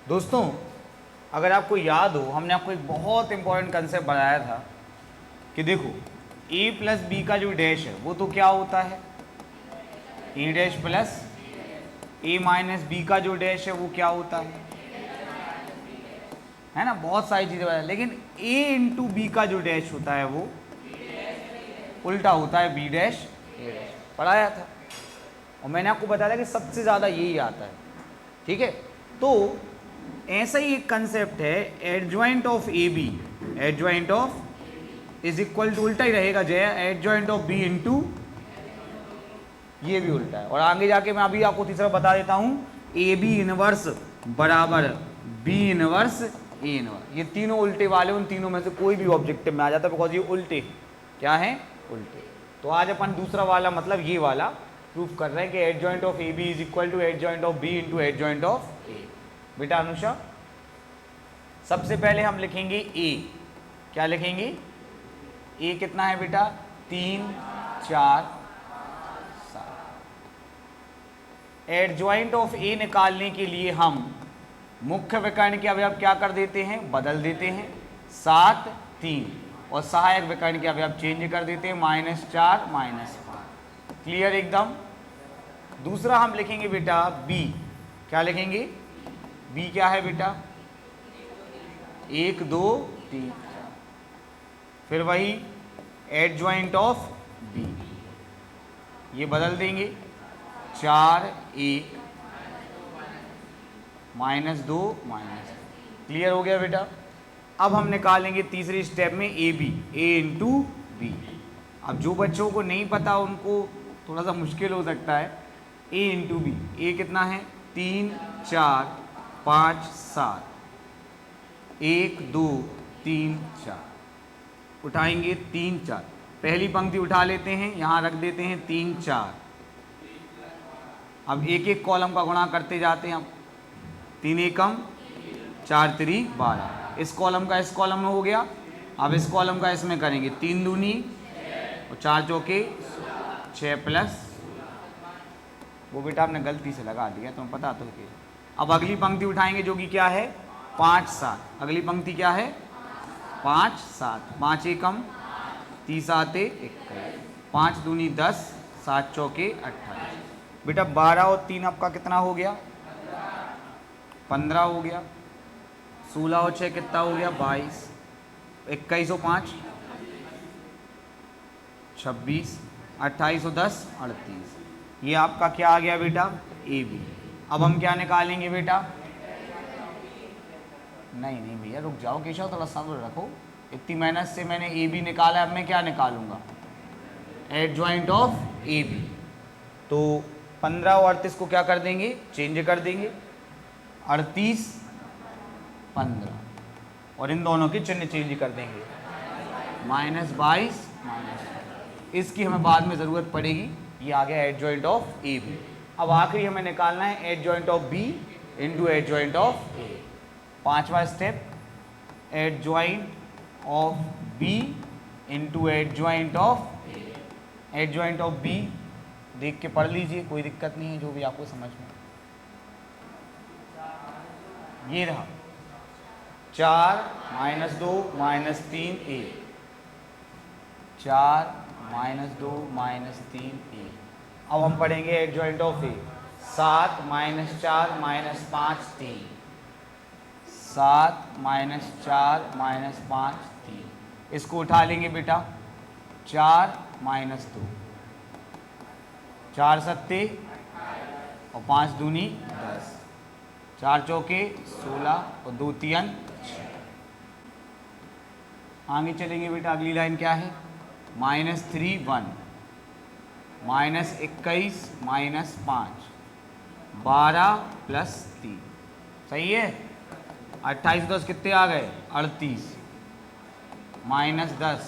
दोस्तों, अगर आपको याद हो, हमने आपको एक बहुत इंपॉर्टेंट कंसेप्ट बताया था कि देखो a प्लस बी का जो डैश है वो तो क्या होता है a dash plus a minus B का जो डैश है वो क्या होता है ना। बहुत सारी चीज़ें बताया, लेकिन a इंटू बी का जो डैश होता है वो उल्टा होता है b डैश a डैश। पढ़ाया था और मैंने आपको बताया था कि सबसे ज़्यादा यही आता है। ठीक है, तो ऐसा ही एक कंसेप्ट है adjoint of A B, adjoint of is equal to उल्टा ही रहेगा जय, एडजॉइंट ऑफ बी इंटू, ये भी उल्टा है। और आगे जाके मैं अभी आपको तीसरा बता देता हूं, ए बी इनवर्स बराबर बी इनवर्स ए इनवर्स। ये तीनों उल्टे वाले, उन तीनों में से कोई भी ऑब्जेक्टिव में आ जाता है, बिकॉज ये उल्टे क्या है, उल्टे। तो आज अपन दूसरा वाला, मतलब ये वाला प्रूफ कर रहे हैं कि adjoint of A B is equal to adjoint of B into adjoint of A. बेटा अनुषा, सबसे पहले हम लिखेंगे ए। क्या लिखेंगे? ए कितना है बेटा? 3 4 7। एडजॉइंट ऑफ ए निकालने के लिए हम मुख्य विकर्ण के अवयव क्या कर देते हैं? बदल देते हैं, 7 3, और सहायक विकर्ण के अवयव चेंज कर देते हैं, -4 -5। क्लियर एकदम। दूसरा हम लिखेंगे बेटा बी। क्या लिखेंगे? बी क्या है बेटा? 1 2 3 4। फिर वही एडजॉइंट ऑफ बी, ये बदल देंगे, 4 1 -2 -। क्लियर हो गया बेटा। अब हम निकालेंगे तीसरे स्टेप में A B, A into B. अब जो बच्चों को नहीं पता उनको थोड़ा सा मुश्किल हो सकता है। ए इंटू बी, ए कितना है? 3 4 5 7, 1 2 3 4। उठाएंगे 3 4, पहली पंक्ति उठा लेते हैं, यहाँ रख देते हैं 3 4। अब एक एक कॉलम का गुणा करते जाते हैं हम, 3 एकम 4 3 12। इस कॉलम का इस कॉलम में हो गया, अब इस कॉलम का इसमें करेंगे, 3 दूनी और 4 चौके 6 प्लस, वो बेटा आपने गलती से लगा दिया, तुम्हें पता तो है। अब अगली पंक्ति उठाएंगे जो कि क्या है? 5 7। अगली पंक्ति क्या है? 5 7, 5 एकम 30 7 21, 5 दूनी 10, 7 चौके 28। बेटा 12 और 3 आपका कितना हो गया? 15 हो गया। 16 और 6 कितना हो गया? 22। 21 और 5 26, 28 और 10 38। ये आपका क्या आ गया बेटा? A B. अब हम क्या निकालेंगे बेटा? नहीं नहीं भैया रुक जाओ केशव, थोड़ा सब्र रखो। इतनी मेहनत से मैंने ए बी निकाला, अब मैं क्या निकालूंगा? Adjoint of A B. तो 15 और 38 को क्या कर देंगे? चेंज कर देंगे, 38 15, और इन दोनों के चिन्ह चेंज कर देंगे, -22 -। इसकी हमें बाद में ज़रूरत पड़ेगी। ये आ गया एडजॉइंट ऑफ ए बी। अब आखिरी हमें निकालना है adjoint of B into adjoint of A. पांचवा step, adjoint of B into adjoint of A. Adjoint of B देख के पढ़ लीजिए, कोई दिक्कत नहीं है, जो भी आपको समझ में। ये रहा 4 -2 -3 ए, 4 -2 -3 ए। अब हम पढ़ेंगे एडजॉइंट ऑफ ए, 7 -4 -5 3, 7 -4 -5 3। इसको उठा लेंगे बेटा, 4 -2, 4 सत्ते और 5 दूनी 10, 4 चौके 16 और 2 3 6। आगे चलेंगे बेटा, अगली लाइन क्या है? -3 1, -21 -5, 12 + 3। सही है। 28 10 कितने आ गए? 38, -10,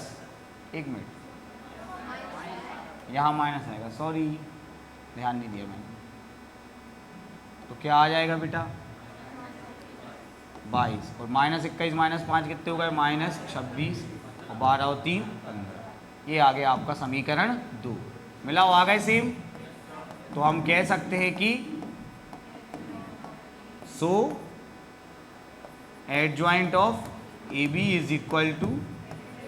एक मिनट, यहाँ माइनस आएगा, सॉरी ध्यान नहीं दिया मैंने। तो क्या आ जाएगा बेटा? 22, और -21 -5 कितने हो गए? -26, और 12 और 3 15। ये आ गया आपका समीकरण 2। मिला हो? आ गए सेम। तो हम कह सकते हैं कि so adjoint of A B is equal to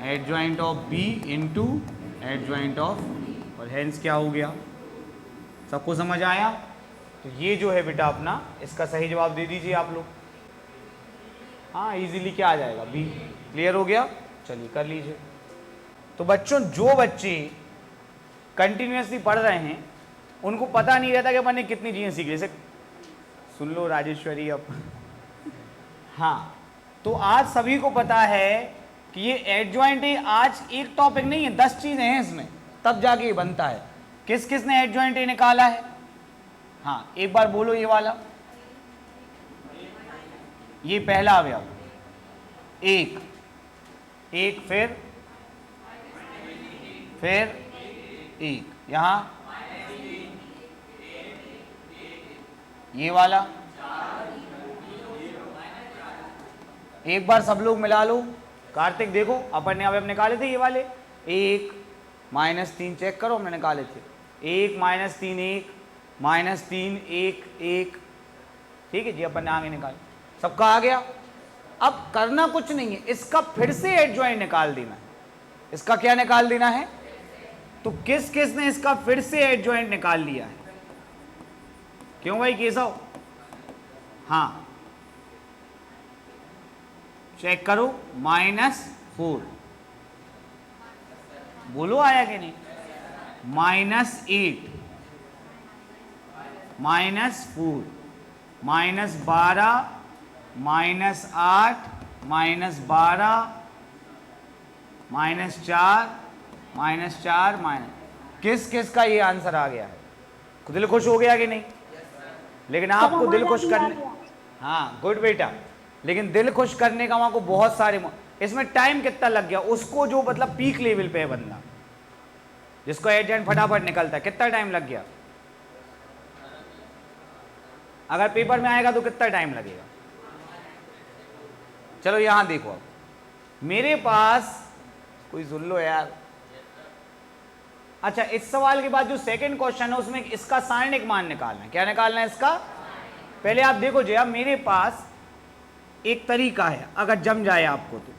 adjoint of B into adjoint of, और हेंस क्या हो गया, सबको समझ आया? तो ये जो है बेटा अपना, इसका सही जवाब दे दीजिए आप लोग। हाँ इजीली क्या आ जाएगा, बी। क्लियर हो गया? चलिए कर लीजिए। तो बच्चों जो बच्चे कंटिन्यूसली पढ़ रहे हैं उनको पता नहीं रहता कि अपन ने कितनी चीज़ें सीखी। जैसे सुन लो राजेश्वरी अब हाँ, तो आज सभी को पता है कि ये एडजॉइंट ए आज एक टॉपिक नहीं है, 10 चीजें हैं इसमें, तब जाके ये बनता है। किस किस ने एडजॉइंट ए निकाला है? हाँ एक बार बोलो ये वाला, ये पहला अवयव एक, एक फिर एक, यहां ये वाला, एक बार सब लोग मिला लो। कार्तिक देखो अपन ने अवयव निकाले थे ये वाले, एक -3 चेक करो हमने निकाले थे, 1 -3 1 -3 1 1, ठीक है जी, अपन ने आगे निकाले, सबका आ गया। अब करना कुछ नहीं है, इसका फिर से एडजॉइंट निकाल देना है। इसका क्या निकाल देना है? तो किस किस ने इसका फिर से एडजॉइंट निकाल लिया है? क्यों भाई केशव? हाँ चेक करो, -4, बोलो आया कि नहीं, -8 -4 -12 -8 -12 -4 किस किस का ये आंसर आ गया है? दिल खुश हो गया कि नहीं? लेकिन आपको दिल खुश करने, हाँ गुड बेटा, लेकिन दिल खुश करने का वहां को बहुत सारे, इसमें टाइम कितना लग गया उसको, जो मतलब पीक लेवल पे है बंदा जिसको एडजॉइंट फटाफट निकलता है, कितना टाइम लग गया? अगर पेपर में आएगा तो कितना टाइम लगेगा? चलो यहां देखो, अब मेरे पास कोई सुन लो यार। अच्छा इस सवाल के बाद जो सेकंड क्वेश्चन है उसमें इसका सारणिक मान निकालना है। क्या निकालना है इसका? पहले आप देखो जया, मेरे पास एक तरीका है, अगर जम जाए आपको तो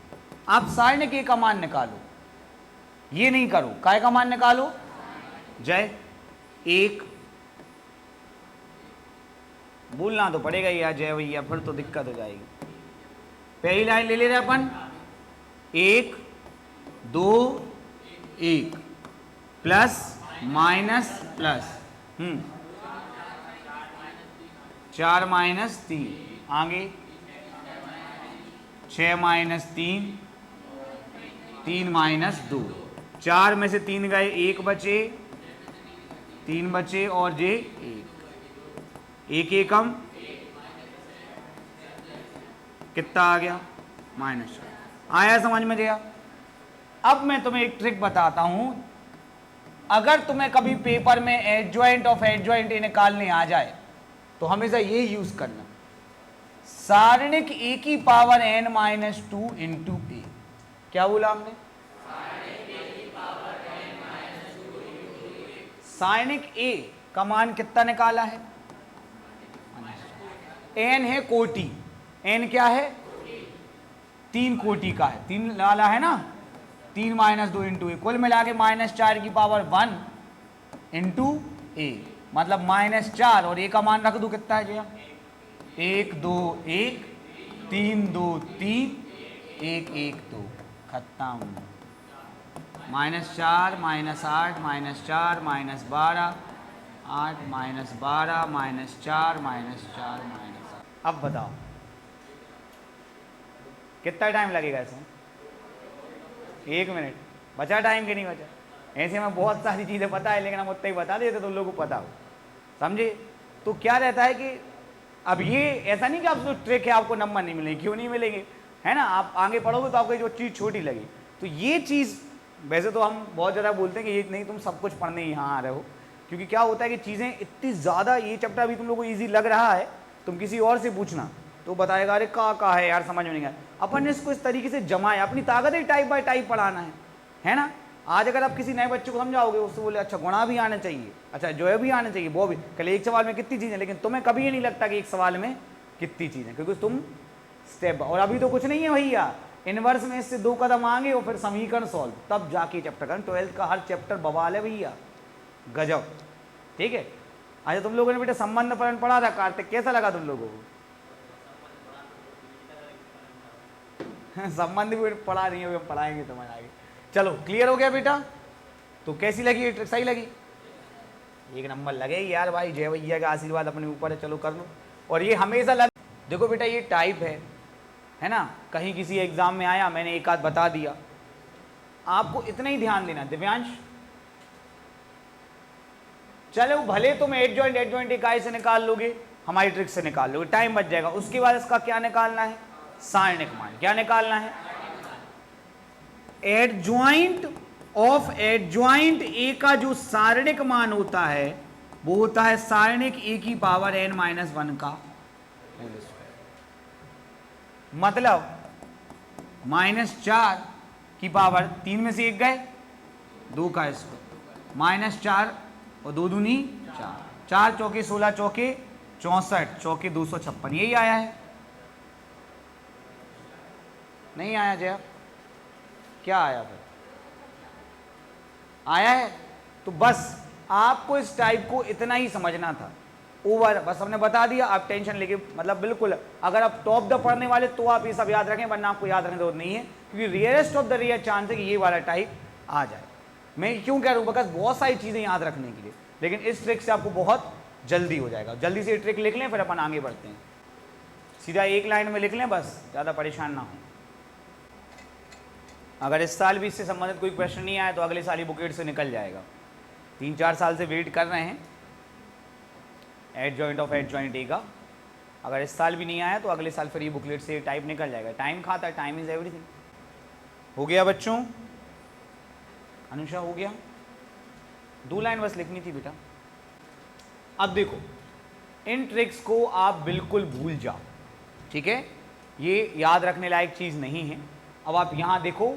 आप सारणिक ए का मान निकालो, ये नहीं करो, काय का मान निकालो? जय 1, बोलना तो पड़ेगा यार जय भैया, फिर तो दिक्कत हो जाएगी। पहली लाइन ले ले रहे अपन, 1 2 1 प्लस माइनस प्लस 4 -3, आगे 6 -3 3 -2, 4 में से 3 गए, 1 बचे, 3 बचे और जे 1 एकम कितना आ गया? -4 आया समझ में गया? अब मैं तुम्हें एक ट्रिक बताता हूं, अगर तुम्हें कभी पेपर में एडजॉइंट ऑफ एडजॉइंट ए निकालने आ जाए तो हमेशा ये यूज करना, सारणिक ए की पावर n-2 इंटू ए। क्या बोला हमने? सारणिक ए का मान कितना निकाला है? n है कोटि, n क्या है? 3 कोटि का है, 3 वाला है ना, 3 -2 इंटू ए, कुल मिला के -4 की पावर 1 इंटू ए, मतलब -4, और ए का मान रख दो कितना है भैया? 1 2 1 3 2 3 1 1 2, खत्म। -4 -8 -4 -12 8 -12 -4 -4 अब बताओ कितना टाइम लगेगा इसमें? 1 मिनट। बचा टाइम कि नहीं बचा? ऐसे हमें बहुत सारी चीज़ें पता है, लेकिन हम उतना ही बता देते तो लोगों को पता हो, समझे? तो क्या रहता है कि अब ये ऐसा नहीं कि आप जो ट्रिक है आपको नंबर नहीं मिलेंगे, क्यों नहीं मिलेंगे, है ना? आप आगे पढ़ोगे तो आपको जो चीज़ छोटी लगी, तो ये चीज़ वैसे तो हम बहुत ज़्यादा बोलते हैं कि ये नहीं तुम सब कुछ पढ़ने यहाँ आ रहे हो, क्योंकि क्या होता है कि चीज़ें इतनी ज़्यादा, ये चैप्टर अभी तुम लोग को ईजी लग रहा है, तुम किसी और से पूछना तो बताएगा अरे का है यार, समझ में नहीं आया। अपन ने इसको इस तरीके से जमाया, अपनी ताकत ही टाइप बाय टाइप पढ़ाना है ना? आज अगर आप किसी नए बच्चे को समझाओगे, उससे बोले अच्छा गुणा भी आना चाहिए, अच्छा जो है भी आना चाहिए, वो भी, कल एक सवाल में कितनी चीज़ें, लेकिन तुम्हें कभी ये नहीं लगता कि एक सवाल में कितनी चीज़ें, क्योंकि तुम स्टेप, और अभी तो कुछ नहीं है भैया, इनवर्स में इससे 2 कदम आगे और फिर समीकरण सॉल्व, तब जाके चैप्टर करें। 12th का हर चैप्टर बवाल है भैया, गजब। ठीक है, अच्छा तुम लोगों ने बेटा संबंध फलन पढ़ा था कार्तिक, कैसा लगा तुम लोगों को? संबंध भी पढ़ा नहीं है, हम पढ़ाएंगे तुम्हारे आगे। चलो क्लियर हो गया बेटा? तो कैसी लगी ये ट्रिक? सही लगी? एक नंबर लगेगी यार भाई, जय भैया का आशीर्वाद अपने ऊपर है, चलो कर लो। और ये हमेशा देखो बेटा ये टाइप है ना, कहीं किसी एग्जाम में आया, मैंने एक आध बता दिया, आपको इतना ही ध्यान देना। दिव्यांश चलो भले तुम एडजॉइंट इकाई से निकाल लोगे, हमारी ट्रिक से निकाल लोगे, टाइम बच जाएगा। उसके बाद इसका क्या निकालना है? सारणिक मान। क्या निकालना है? एडजॉइंट ऑफ एडजॉइंट ए का जो सारणिक मान होता है वो होता है सारणिक ए की पावर n-1 का होल स्क्वायर, मतलब -4 की पावर 3 में से 1 गए, 2 का स्क्वायर, -4 और 2 दूनी 4, 4 चौके 16 चौके 64 चौके 256, यही आया है। नहीं आया जया? क्या आया फिर? आया है। तो बस आपको इस टाइप को इतना ही समझना था, ओवर, बस हमने बता दिया। आप टेंशन लेके मतलब बिल्कुल, अगर आप टॉप द पढ़ने वाले तो आप ये सब याद रखें, वरना आपको याद रखने की जरूरत नहीं है, क्योंकि rarest of the rear chance है कि ये वाला टाइप आ जाए। मैं क्यों कह रहा हूँ? बिकॉज बहुत सारी चीज़ें याद रखने के लिए, लेकिन इस ट्रिक से आपको बहुत जल्दी हो जाएगा। जल्दी से ये ट्रिक लिख लें, फिर अपन आगे बढ़ते हैं। सीधा एक लाइन में लिख लें, बस ज़्यादा परेशान ना हो। अगर इस साल भी इससे संबंधित कोई प्रश्न नहीं आया तो अगले साल ही बुकेट से निकल जाएगा। 3-4 साल से वेट कर रहे हैं एडजॉइंट ऑफ एडजॉइंट ए का, अगर इस साल भी नहीं आया तो अगले साल फिर ये बुकलेट से टाइप निकल जाएगा। टाइम खाता है, टाइम इज एवरीथिंग। हो गया बच्चों? अनुषा हो गया? 2 लाइन बस लिखनी थी बेटा। अब देखो, इन ट्रिक्स को आप बिल्कुल भूल जाओ, ठीक है? ये याद रखने लायक चीज़ नहीं है। अब आप यहाँ देखो,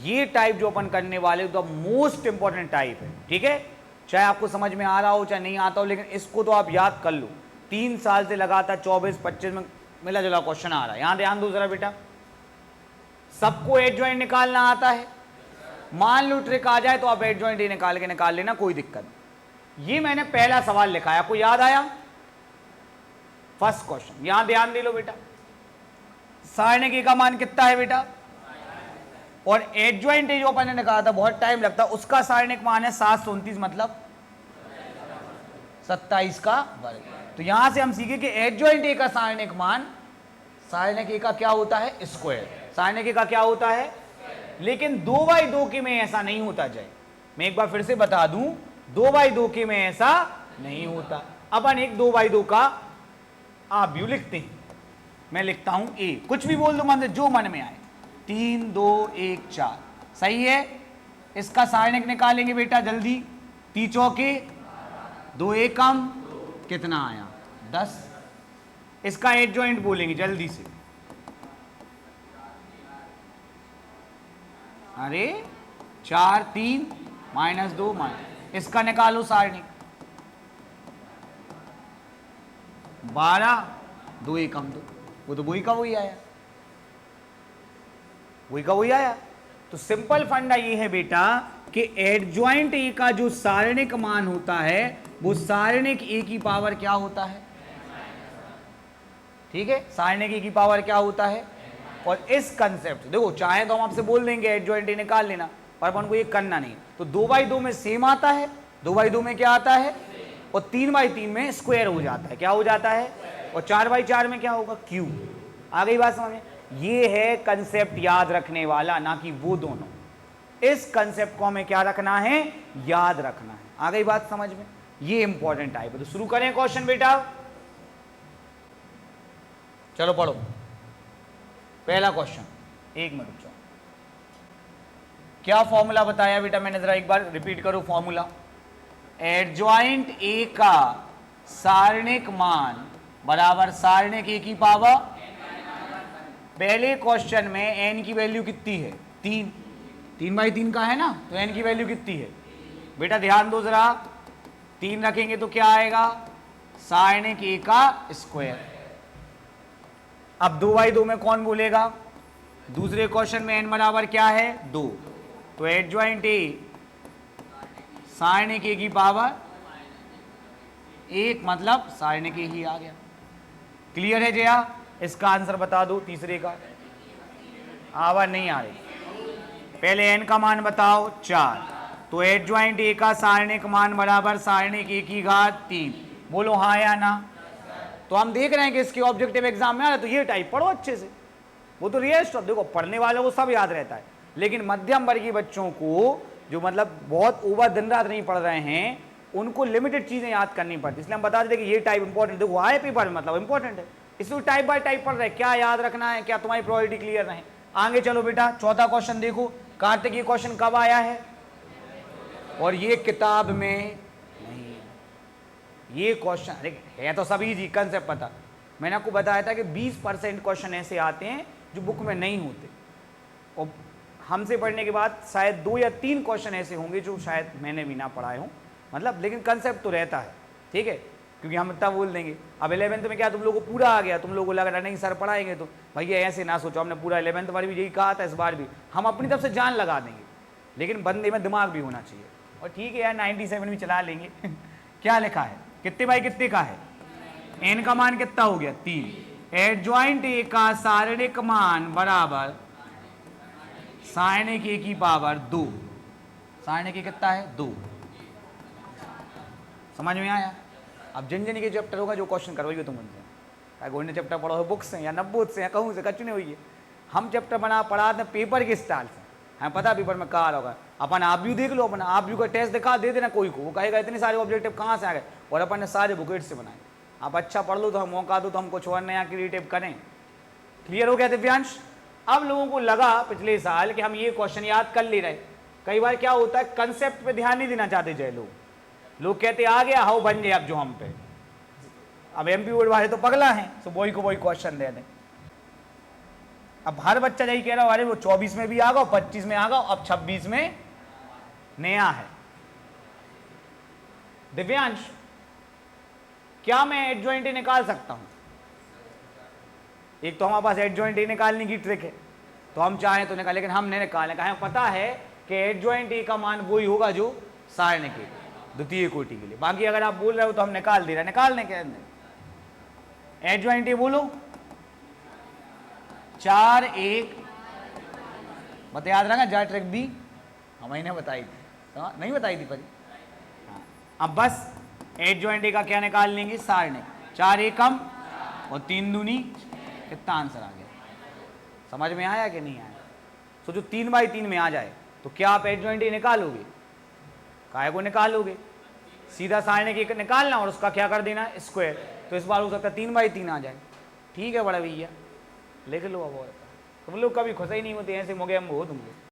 ये टाइप जो अपन करने वाले तो मोस्ट इंपॉर्टेंट टाइप है, ठीक है? चाहे आपको समझ में आ रहा हो चाहे नहीं आता हो, लेकिन इसको तो आप याद कर लो। 3 साल से लगातार 24-25 में मिला जुला क्वेश्चन आ रहा है। यहाँ ध्यान दो जरा बेटा, सबको एडजॉइंट निकालना आता है। मान लो ट्रिक आ जाए तो आप एडजॉइंट ए निकाल लेना, कोई दिक्कत नहीं। ये मैंने पहला सवाल लिखा है, आपको याद आया? फर्स्ट क्वेश्चन, यहां ध्यान दे लो बेटा। सारणिक ए का मान कितना है बेटा? और एडजॉइंट ए जो अपन ने निकाला था, बहुत टाइम लगता, उसका सारणिक मान है 729, मतलब 27 का वर्ग। तो यहां से हम सीखे कि एडजॉइंट ए का सारणिक मान, सारणिक ए का क्या होता है? स्क्वायर। सारणिक ए का क्या होता है? लेकिन 2/2 के में ऐसा नहीं होता। जाए मैं एक बार फिर से बता दूं, 2/2 के में ऐसा नहीं होता। अपन एक 2/2 का आप व्यू लिखते हैं, मैं लिखता हूं ए, कुछ भी बोल दो मन से, जो मन में आए। 3 2 1 4, सही है? इसका सारणिक निकालेंगे बेटा जल्दी। 3 चौके 2 एकम, कितना आया? 10। इसका एडजॉइंट बोलेंगे जल्दी से। अरे 4 3 -2 इसका निकालो सारणिक। 12 2 एकम 2, वो तो वही का वही आया, वही का वही आया। तो सिंपल फंडा ये है बेटा कि एडजॉइंट ए का जो सारणिक मान होता है वो सारणिक ए की पावर क्या होता है? ठीक है, सारणिक ए की पावर क्या होता है? और इस कंसेप्ट देखो, चाहे तो हम आपसे बोल देंगे एडजॉइंट ए निकाल लेना, पर अपन को ये करना नहीं। तो 2/2 में सेम आता है, 2/2 में क्या आता है? और 3/3 में स्क्वायर हो जाता है। क्या हो जाता है? और 4/4 में क्या होगा? क्यूब। आ गई बात समझ में? ये है कंसेप्ट याद रखने वाला, ना कि वो दोनों। इस कंसेप्ट को हमें क्या रखना है? याद रखना है। आ गई बात समझ में? ये इंपॉर्टेंट टाइप है। तो शुरू करें क्वेश्चन बेटा, चलो पढ़ो पहला क्वेश्चन। 1 मिनट रुक जाओ। क्या फॉर्मूला बताया बेटा मैंने? जरा एक बार रिपीट करो फॉर्मूला। एडजॉइंट ए का सारणिक मान बराबर सारणिक ए की पावर। पहले क्वेश्चन में n की वैल्यू कितनी है? 3। 3/3 का है ना, तो n की वैल्यू कितनी है बेटा? ध्यान दो जरा, 3 रखेंगे तो क्या आएगा? सारणिक ए का स्क्वायर। अब 2/2 में कौन बोलेगा? दूसरे क्वेश्चन में n बराबर क्या है? 2। तो एडजॉइंट ए साइन के की पावर 1 मतलब साइन के ही आ गया। क्लियर है जया? इसका आंसर बता दो तीसरे का। आवाज नहीं आ रही। पहले n का मान बताओ 4। तो एडजॉइंट ए का सारणिक मान बराबर सारणिक ए की घात 3। बोलो हाँ या ना? तो हम देख रहे हैं कि इसके ऑब्जेक्टिव एग्जाम में आ रहा है, तो ये टाइप पढ़ो अच्छे से। वो तो रियल स्टफ, देखो पढ़ने वालों को सब याद रहता है, लेकिन मध्यम वर्गीय बच्चों को जो मतलब बहुत ओवर दिन रात नहीं पढ़ रहे हैं, उनको लिमिटेड चीजें याद करनी पड़ती है। इसलिए हम बता देते कि ये टाइप इंपॉर्टेंट, देखो आए पेपर में मतलब इंपॉर्टेंट है, इसलिए टाइप बाय टाइप पढ़ रहे हैं, क्या याद रखना है, क्या तुम्हारी प्रायोरिटी क्लियर रहे। आगे चलो बेटा, चौथा क्वेश्चन देखो। कार्तिक ये क्वेश्चन कब आया है? और ये किताब में नहीं। ये क्वेश्चन है तो सभी जी कंसेप्ट पता। मैंने आपको बताया था कि 20% क्वेश्चन ऐसे आते हैं जो बुक में नहीं होते, और हमसे पढ़ने के बाद शायद 2 या 3 क्वेश्चन ऐसे होंगे जो शायद मैंने भी ना पढ़ाए हों, मतलब लेकिन कंसेप्ट तो रहता है, ठीक है, क्योंकि हम इतना बोल देंगे। अब 11th में क्या तुम लोगों को पूरा आ गया, तुम लोगों को लग रहा नहीं सर पढ़ाएंगे, तो भैया ऐसे ना सोचो, हमने पूरा 11th बार भी यही कहा था, इस बार भी हम अपनी तरफ से जान लगा देंगे, लेकिन बंदे में दिमाग भी होना चाहिए। और ठीक है यार 97 भी चला लेंगे। क्या लिखा है? कितने बाई कितने का है? n का मान कितना हो गया? 3। एडजॉइंट ए का सारणिक मान बराबर सारणिक ए की पावर 2। सारणिक ए कितना है? 2। समझ में आया? अब जिन जिन के चैप्टर होगा जो क्वेश्चन करवाइए तुम उनसे, गोल्डन चैप्टर पढ़ो बुक से या नब्बोध से या कहूँ से, कच्ची नहीं हुई है। हम चैप्टर पढ़ाते हैं पेपर के स्टाइल से, हमें पता पेपर में कहाँ होगा। अपन आप भी देख लो, अपन आप भी का टेस्ट दिखा दे देना कोई को, वो कहेगा इतने सारे ऑब्जेक्टिव कहाँ से आ गए, और अपन ने सारे बुकेट से बनाए। आप अच्छा पढ़ लो तो हम मौका दो तो हम कुछ और नया क्रिएटिव करें। क्लियर हो गया दिव्यांश? अब लोगों को लगा पिछले साल कि हम ये क्वेश्चन याद कर ले रहे। कई बार क्या होता है, कंसेप्ट पे ध्यान नहीं देना चाहते जय लोग कहते आ गया हाउ बन जाए अब जो हम पे। अब MP बोर्ड वाले तो पगला हैं, तो वही को वही क्वेश्चन दे दें। अब हर बच्चा यही कह रहा है अरे वो 24 में भी आ गया, 25 में आ गया, अब 26 में नया है। दिव्यांश क्या मैं एडजॉइंट निकाल सकता हूं? एक तो हमारे पास एडजॉइंट निकालने की ट्रिक है, तो हम चाहें तो निकाल, लेकिन हम नहीं निकालने का, हमें पता है कि एडजॉइंट ए का मान वही होगा जो सारणिक के द्वितीय कोटि के लिए। बाकी अगर आप बोल रहे हो तो हम निकाल दे रहे हैं, निकालने के अंदर एडजॉइंट ए बोलो 4 1 बता, याद रखना जा ट्रिक दी हमने बताई थी, नहीं बताई थी पर। हाँ, अब बस एडजॉइंट ए का क्या निकाल लेंगे? सारणिक। 4 एकम और 3 दूनी, कितना आंसर आ गया? समझ में आया कि नहीं आया? सोचो 3/3 में आ जाए तो क्या आप एडजॉइंट ए निकालोगे? काय को निकालोगे? सीधा सारणिक एक निकालना और उसका क्या कर देना? स्क्वायर। तो इस बार हो सकता है 3/3 आ जाए। ठीक है बड़ा भैया, लिख लो। अब तुम लोग कभी खुश ही नहीं होते, ऐसे मोगे हम हो तुम लोग।